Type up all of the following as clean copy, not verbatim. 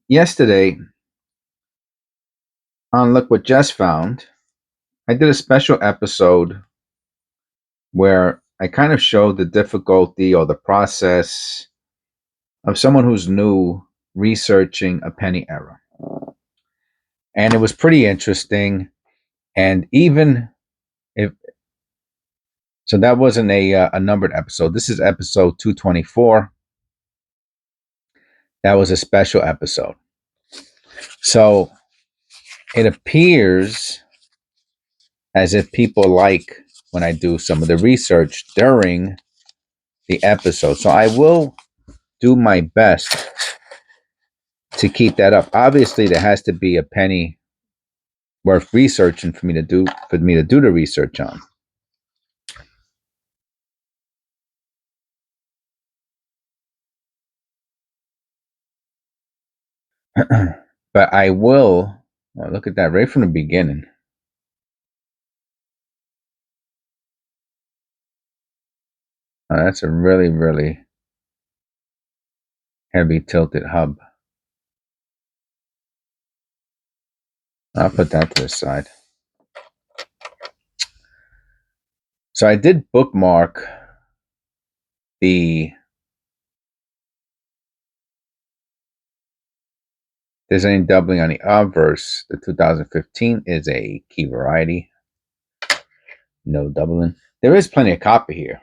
Yesterday on Look What Just Found, I did a special episode where I kind of showed the difficulty or the process of someone who's new researching a penny error. And it was pretty interesting. And even if so, that wasn't a numbered episode. This is episode 224. That was a special episode. So it appears as if people like when I do some of the research during the episode. So I will do my best to keep that up. Obviously, there has to be a penny worth researching for me to do the research on. But I will look at that right from the beginning. That's a really, really heavy tilted hub. I'll put that to the side. So I did bookmark there's any doubling on the obverse. The 2015 is a key variety. No doubling. There is plenty of copper here.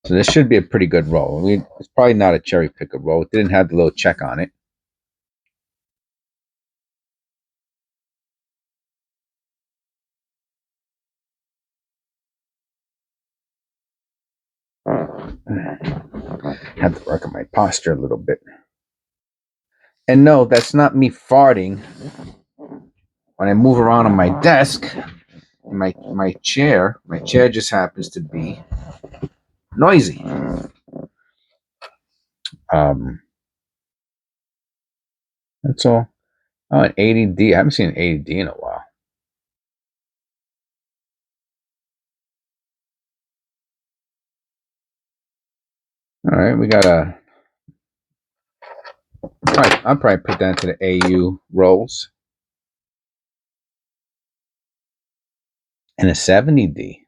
So this should be a pretty good roll. It's probably not a cherry picker roll. It didn't have the little check on it. I have to work on my posture a little bit. And no, that's not me farting. When I move around on my desk, my chair just happens to be noisy. That's all. Oh, an 80D. I haven't seen an 80D in a while. All right, we got I'll probably put that into the AU rolls. And a 70D.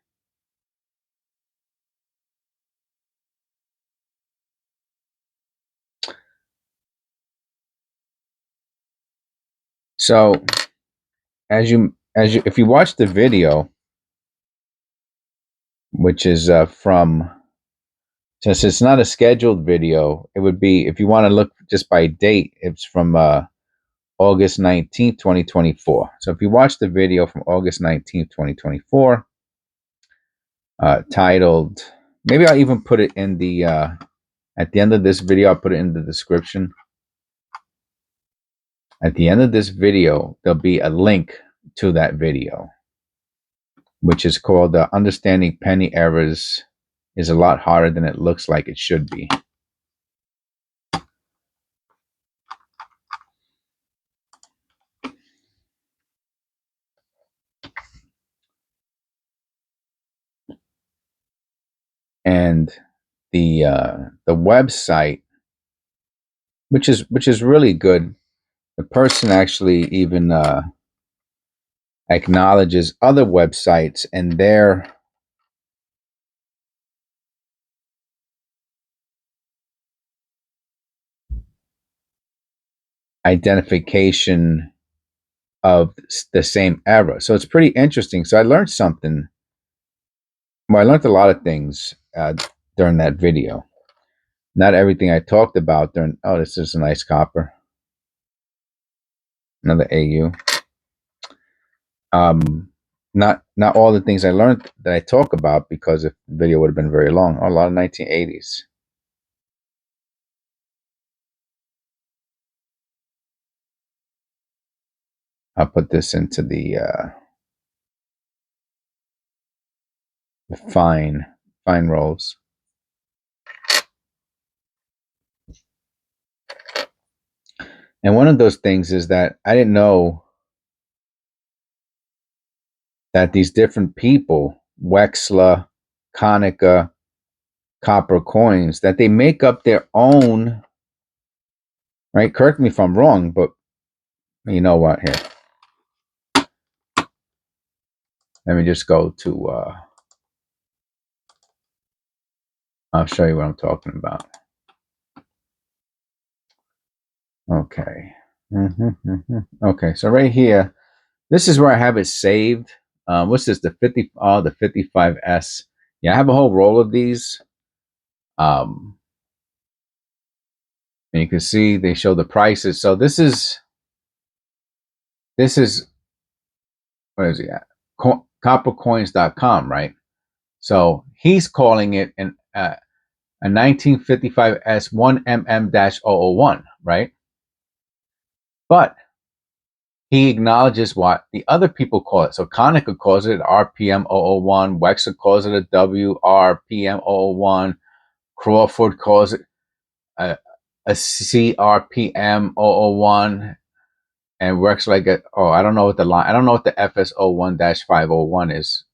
So, if you watch the video, which is since it's not a scheduled video, it would be, if you want to look just by date, it's from August 19th, 2024. So if you watch the video from August 19th, 2024, titled, maybe I'll even put it in the, at the end of this video, I'll put it in the description. At the end of this video, there'll be a link to that video, which is called Understanding Penny Errors is a Lot Harder Than It Looks Like It Should Be. And the website, which is really good. The person actually even acknowledges other websites and their identification of the same error. So it's pretty interesting. So I learned something. Well, I learned a lot of things during that video. Not everything I talked about during. Oh, this is a nice copper. Another AU. Not all the things I learned that I talk about, because the video would have been very long. Oh, a lot of 1980s. I'll put this into the fine rolls. And one of those things is that I didn't know that these different people, Wexler, Konica, copper coins, that they make up their own, Right? Correct me if I'm wrong, but you know what? Here, let me just go to. I'll show you what I'm talking about. Okay. Okay, so right here, this is where I have it saved. What's this? The 50? Oh, the 55S. Yeah, I have a whole roll of these. And you can see they show the prices. So this is what is he at? Coppercoins.com, right? So he's calling it a 1955S 1mm-001, right? But he acknowledges what the other people call it. So Konica calls it RPM-001, Wexler calls it a WRPM-001, Crawford calls it a CRPM-001, and works like a, I don't know what the line, I don't know what the FS01-501 is.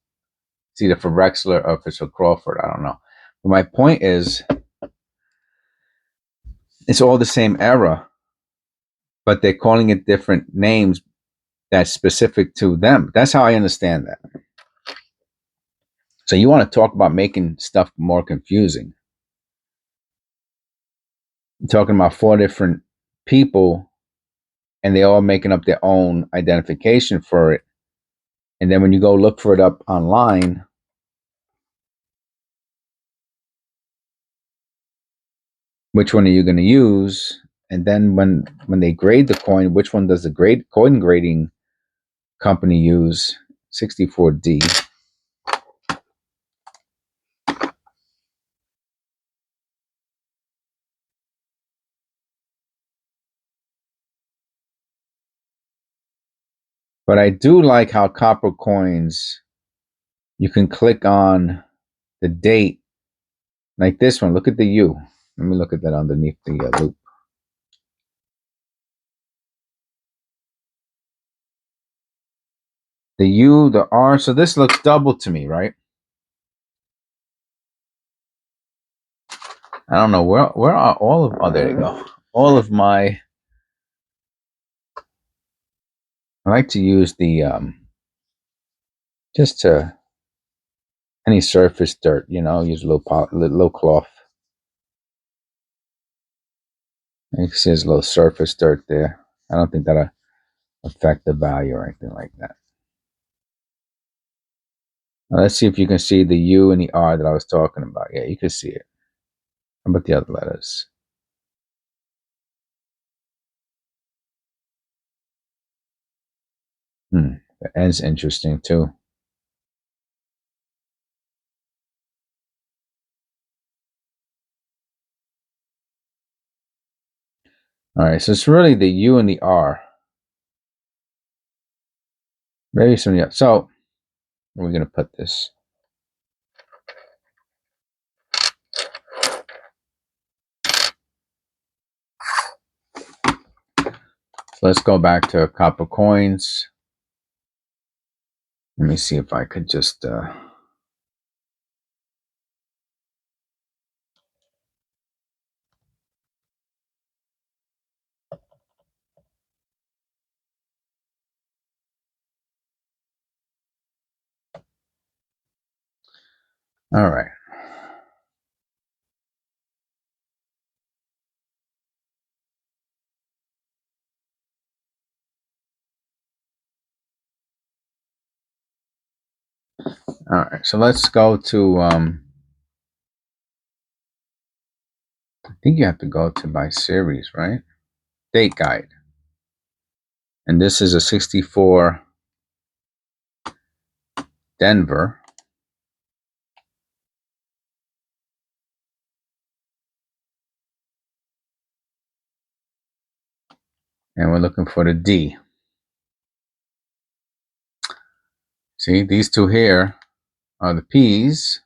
It's either for Wexler or if it's for Crawford, I don't know. But my point is, it's all the same era, but they're calling it different names that's specific to them. That's how I understand that. So you want to talk about making stuff more confusing. You're talking about 4 different people and they all making up their own identification for it. And then when you go look for it up online, which one are you going to use? And then when they grade the coin, which one does the coin grading company use? 64D. But I do like how copper coins, you can click on the date, like this one. Look at the U. Let me look at that underneath the loop. The U, the R. So this looks double to me, right? I don't know where are all of. Oh, there you go. All of my. I like to use the just to any surface dirt, use a little cloth. You can see there's a little surface dirt there. I don't think that'll affect the value or anything like that. Now let's see if you can see the U and the R that I was talking about. Yeah, you can see it. How about the other letters? The N's interesting too. All right, so it's really the U and the R. Maybe some. Yeah. So we're gonna put this. So let's go back to copper coins. Let me see if I could just. All right. All right. So let's go to. I think you have to go to by series, right? Date guide. And this is a 64 Denver. And we're looking for the D. See, these two here are the P's.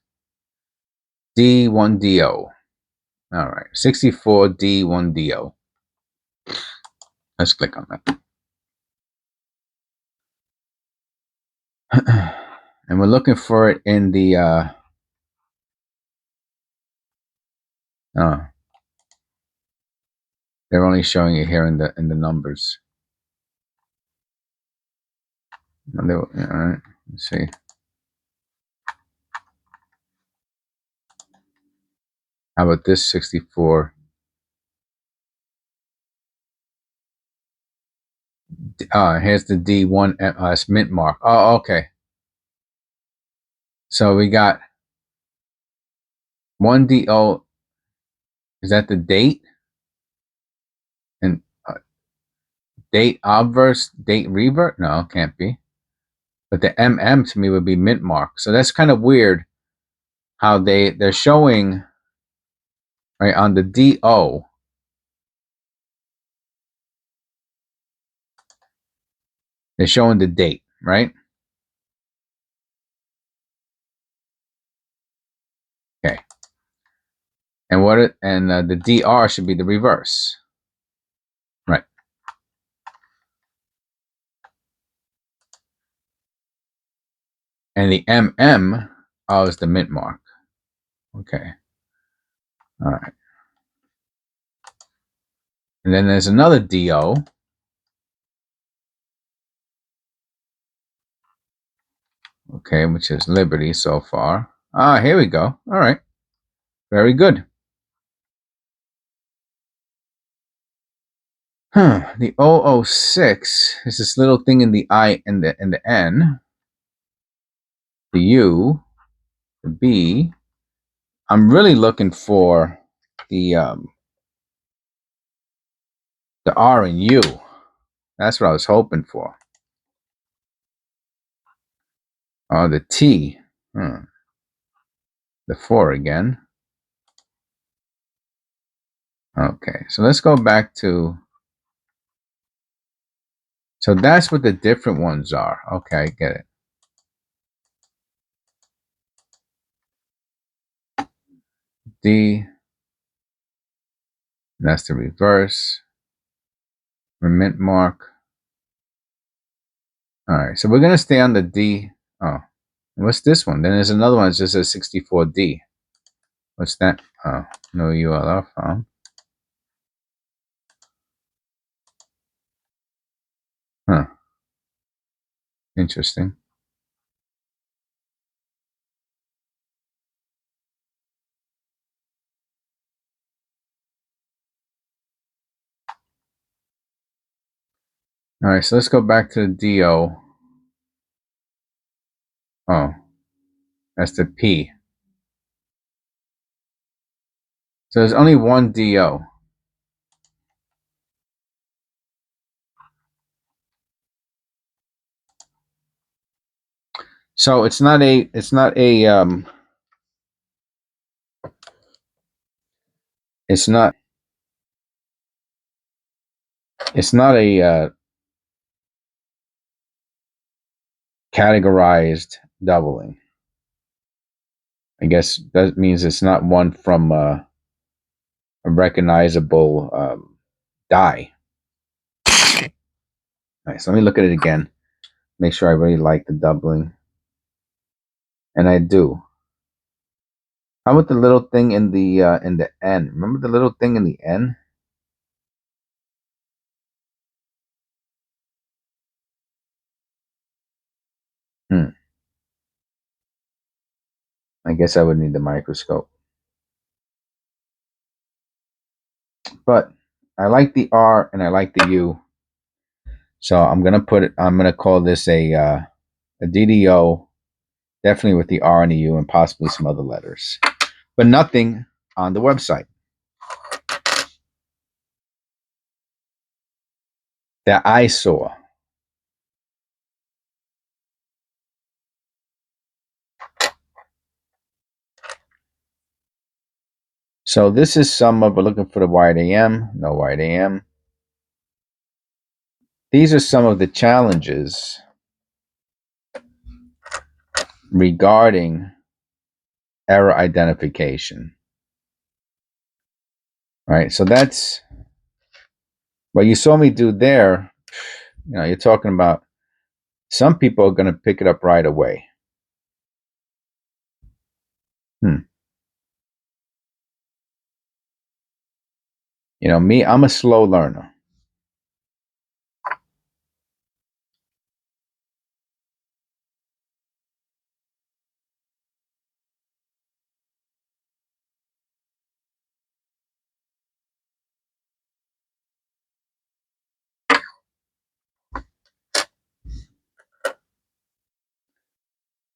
D1DO. All right, 64D1DO. Let's click on that. And we're looking for it in the They're only showing it here in the numbers. All right, let's see. How about this 64? Here's the D1. It's mint mark. Oh, okay. So we got 1DO. Is that the date? And date obverse, date revert? No, can't be. But the MM to me would be mint mark. So that's kind of weird how they're showing right on the DO. They're showing the date, right? Okay. And the DR should be the reverse. Right. And the MM is the mint mark. Okay. All right. And then there's another DO. Okay, which is Liberty so far. Here we go. All right. Very good. The 006 is this little thing in the I and the N. The U, the B. I'm really looking for the R and U. That's what I was hoping for. Oh, the T. The 4 again. Okay, so let's go back to. So that's what the different ones are. Okay, I get it. D. That's the reverse. Mint mark. All right, so we're going to stay on the D. Oh, what's this one? Then there's another one that just says 64D. What's that? Oh, no ULR found. Huh. Interesting. All right, so let's go back to the DO. Oh, that's the P. So there's only one DO. So it's not a it's not a categorized doubling. I guess that means it's not one from a recognizable die. Nice. Let me look at it again. Make sure I really like the doubling. And I do. How about the little thing in the N? Remember the little thing in the N? I guess I would need the microscope. But I like the R and I like the U. So I'm gonna call this a DDO, definitely with the R and the U and possibly some other letters. But nothing on the website that I saw. So this is some of, we're looking for the wide AM, no wide AM. These are some of the challenges regarding error identification. Right, so that's what you saw me do there. You're talking about some people are going to pick it up right away. You know, me, I'm a slow learner.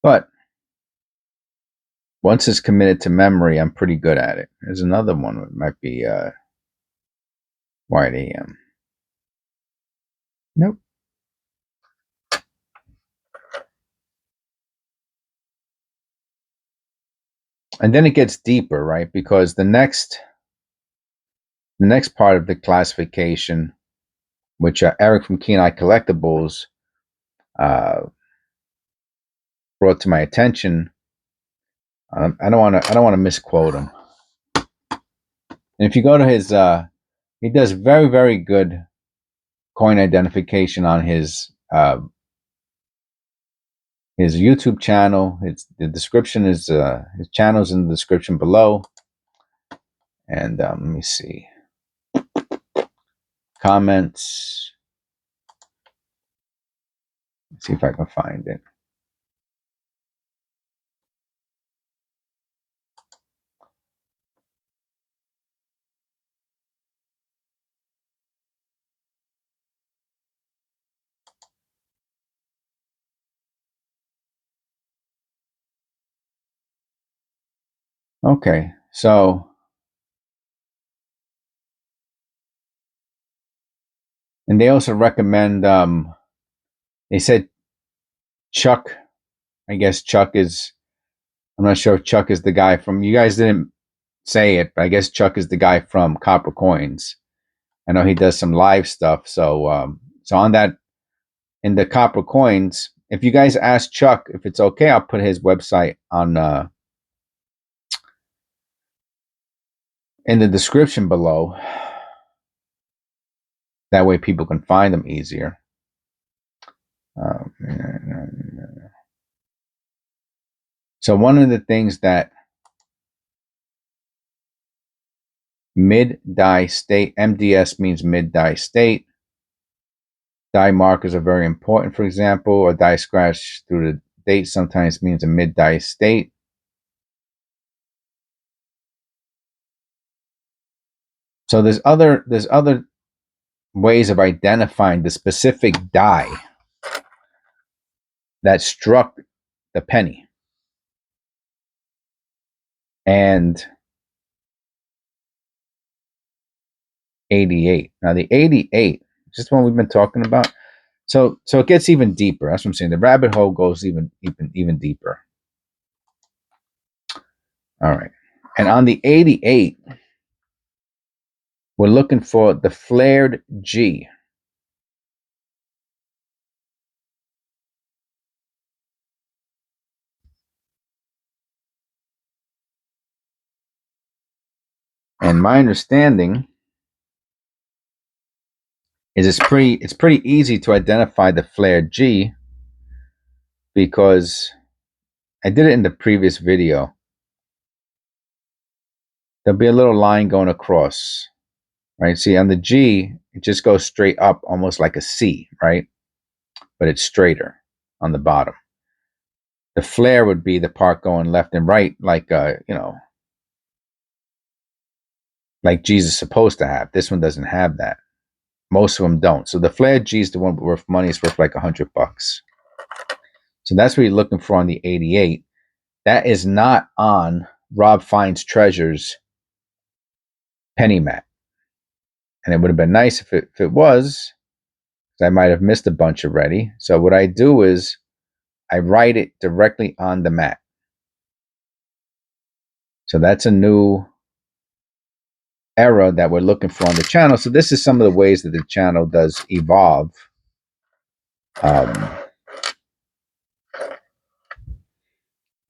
But once it's committed to memory, I'm pretty good at it. There's another one that might be white AM. Nope. And then it gets deeper, right? Because the next part of the classification, which Eric from keeneEyeCollectables brought to my attention, I don't want to misquote him. And if you go to his, he does very, very good coin identification on his YouTube channel. The description is his channel's in the description below. And let me see. Comments. Let's see if I can find it. Okay, so and they also recommend they said Chuck, I guess Chuck is, I'm not sure if Chuck is the guy from, you guys didn't say it, but I guess Chuck is the guy from Copper Coins. I know he does some live stuff. So so on that, in the Copper Coins, if you guys ask Chuck if it's okay, I'll put his website on in the description below. That way people can find them easier. So one of the things that mid-die state, MDS means mid-die state. Die markers are very important, for example. A die scratch through the date sometimes means a mid-die state. So there's other ways of identifying the specific die that struck the penny. And 88. Now the 88, just one we've been talking about. So it gets even deeper. That's what I'm saying. The rabbit hole goes even deeper. All right. And on the 88, we're looking for the flared G. And my understanding is it's pretty easy to identify the flared G because I did it in the previous video. There'll be a little line going across, right? See, on the G, it just goes straight up, almost like a C, right? But it's straighter on the bottom. The flare would be the part going left and right, like like G's is supposed to have. This one doesn't have that. Most of them don't. So the flared G is the one worth money. It's worth like $100. So that's what you're looking for on the 88. That is not on Rob Finds Treasures penny mat. And it would have been nice if it was, because I might have missed a bunch already. So what I do is I write it directly on the mat. So that's a new era that we're looking for on the channel. So this is some of the ways that the channel does evolve.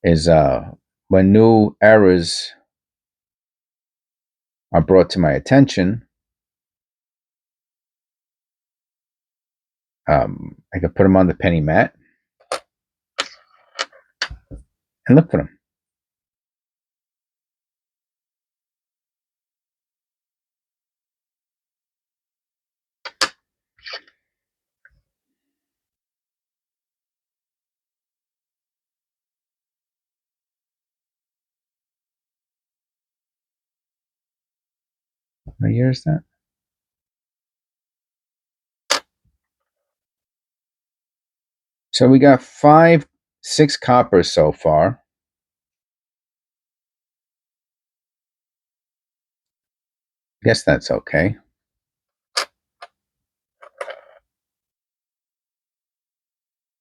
Is when new errors are brought to my attention, I can put them on the penny mat and look for them. What year is that? So we got 6 coppers so far. Guess that's okay.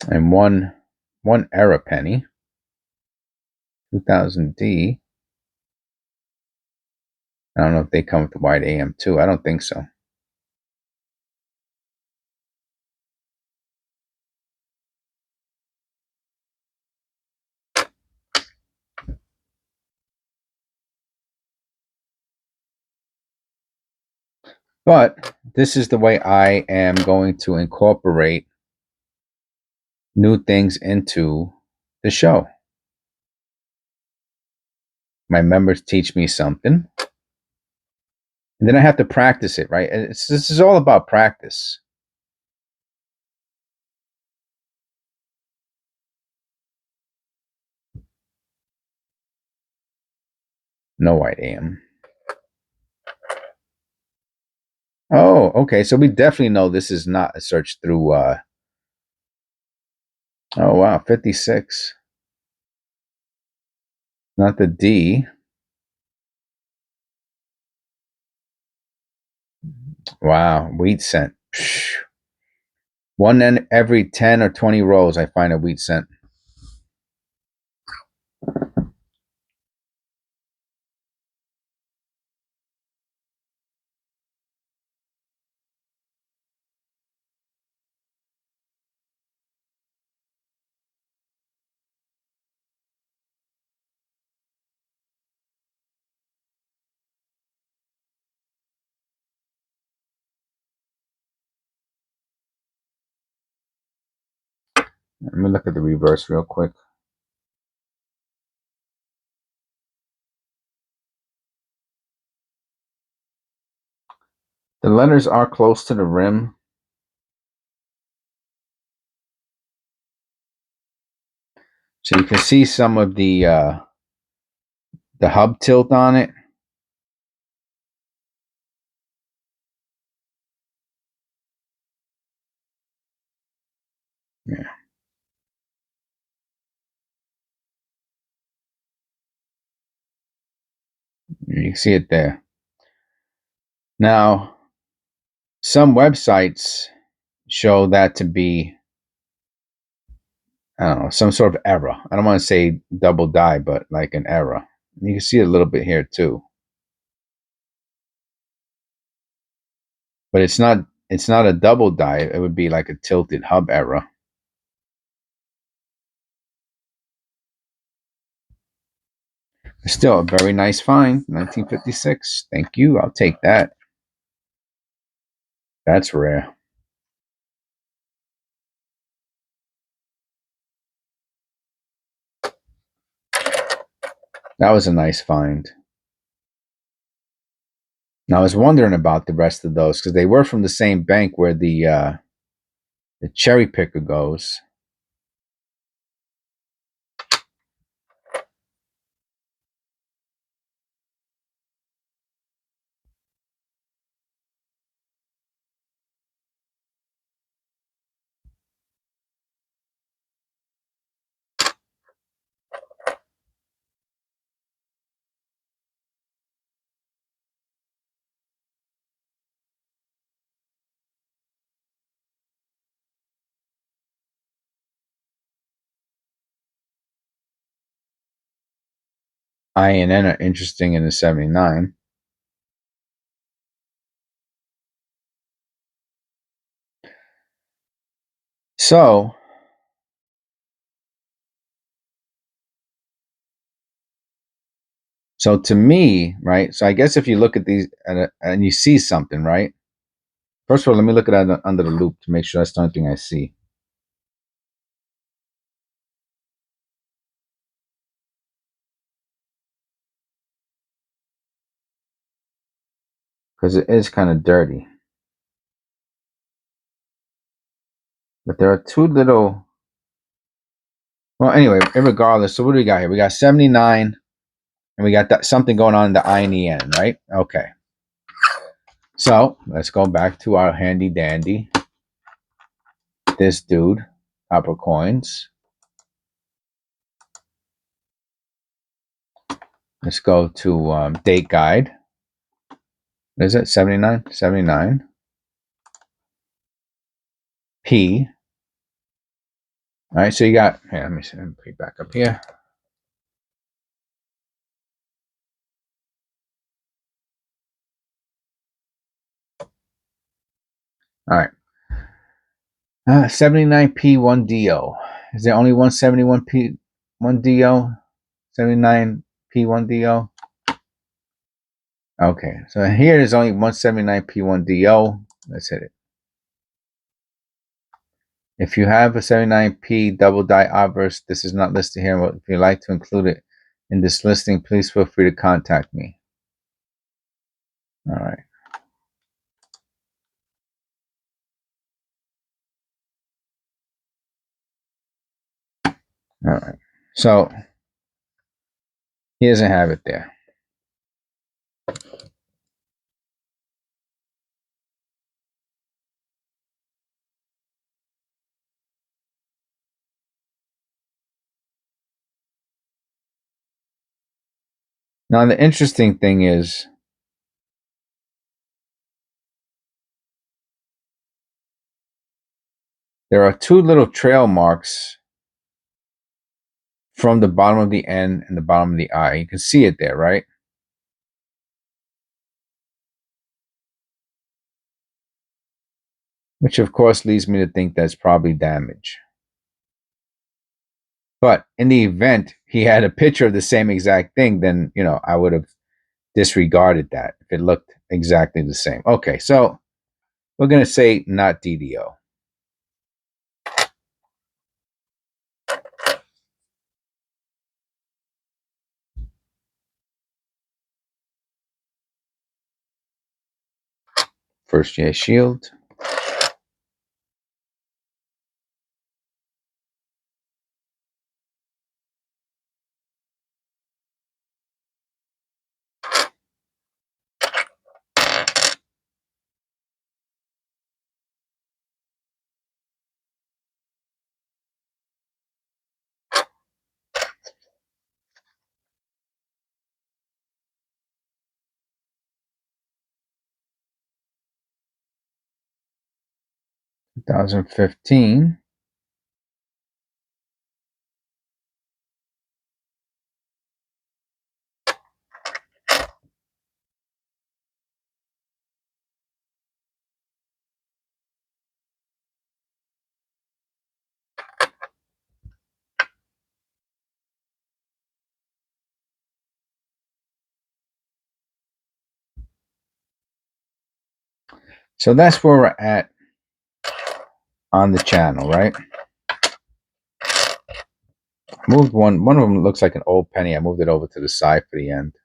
And one error penny. 2000D. I don't know if they come with the wide AM too. I don't think so. But this is the way I am going to incorporate new things into the show. My members teach me something, and then I have to practice it, right? This is all about practice. No wide AM. Oh, okay. So we definitely know this is not a search through. Oh, wow. 56. Not the D. Wow. Wheat cent. One in every 10 or 20 rows, I find a wheat cent. Let me look at the reverse real quick. The letters are close to the rim. So you can see some of the hub tilt on it. Yeah. You can see it there. Now, some websites show that to be, I don't know, some sort of error. I don't want to say double die, but like an error. You can see it a little bit here too. But it's not a double die. It would be like a tilted hub error. Still a very nice find, 1956. Thank you. I'll take that. That's rare. That was a nice find. Now I was wondering about the rest of those because they were from the same bank where the cherry picker goes. I and N are interesting in the 79. So to me, right? So I guess if you look at these and you see something, right? First of all, let me look at it under the loop to make sure that's the only thing I see. Because it is kind of dirty. But there are two little. Well, anyway, regardless. So what do we got here? We got 79, and we got that something going on in the I and the N, right? Okay. So let's go back to our handy dandy. This dude, copper coins. Let's go to date guide. What is it? 79? 79. P. All right, so you got, here, let me put it back up here. All right. 79P1DO. Is there only 171P1DO? 79P1DO? Okay, so here there's only 179P1DO. Let's hit it. If you have a 79P double die obverse, this is not listed here. If you'd like to include it in this listing, please feel free to contact me. All right. All right. So he doesn't have it there. Now, the interesting thing is, there are two little trail marks from the bottom of the N and the bottom of the I. You can see it there, right? Which, of course, leads me to think that's probably damage. But in the event he had a picture of the same exact thing, then, you know, I would have disregarded that if it looked exactly the same. Okay, so we're going to say not DDO. First year shield. Two 2015. So that's where we're at on the channel, right? Moved one of them looks like an old penny. I moved it over to the side for the end.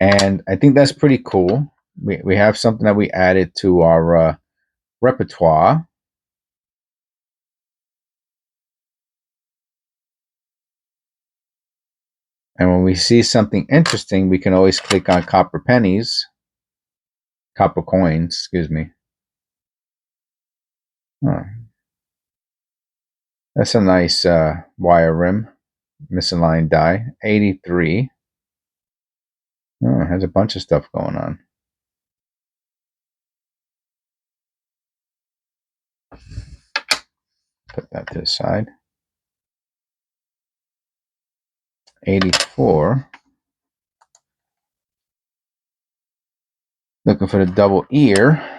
And I think that's pretty cool. We have something that we added to our repertoire. And when we see something interesting, we can always click on copper coins, excuse me. Oh, that's a nice wire rim, misaligned die, 83. Oh, it has a bunch of stuff going on. Put that to the side. 84. Looking for the double ear.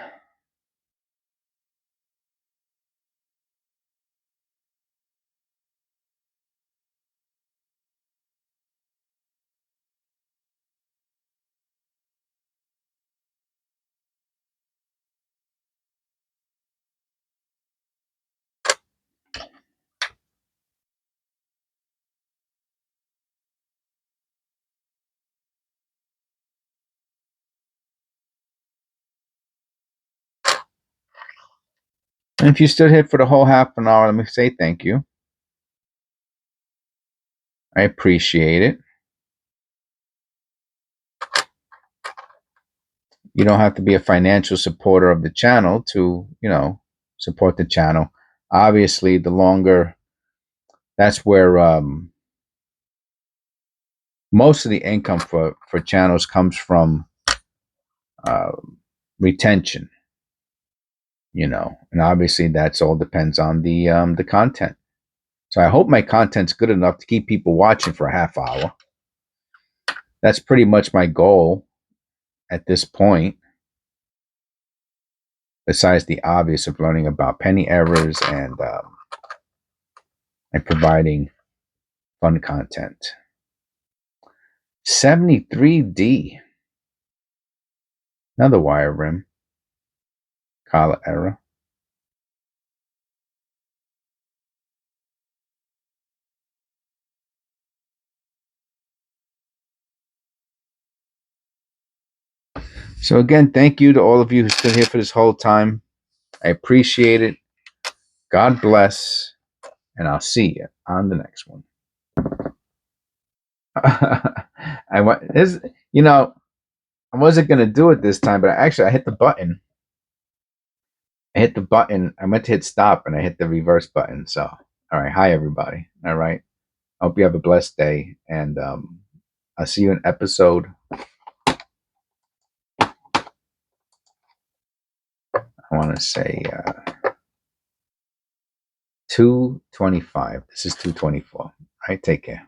And if you stood here for the whole half an hour, let me say thank you. I appreciate it. You don't have to be a financial supporter of the channel to, support the channel. Obviously, the longer, that's where most of the income for channels comes from uh, retention, and obviously that's all depends on the content. So I hope my content's good enough to keep people watching for a half hour. That's pretty much my goal at this point, besides the obvious of learning about penny errors and providing fun content. 73D, another wire rim, collar error. So again, thank you to all of you who stood here for this whole time. I appreciate it. God bless, and I'll see you on the next one. I wasn't gonna do it this time, but I hit the button. I meant to hit stop, and I hit the reverse button. So, all right. Hi, everybody. All right. I hope you have a blessed day, and I'll see you in episode. I want to say 225. This is 224. All right. Take care.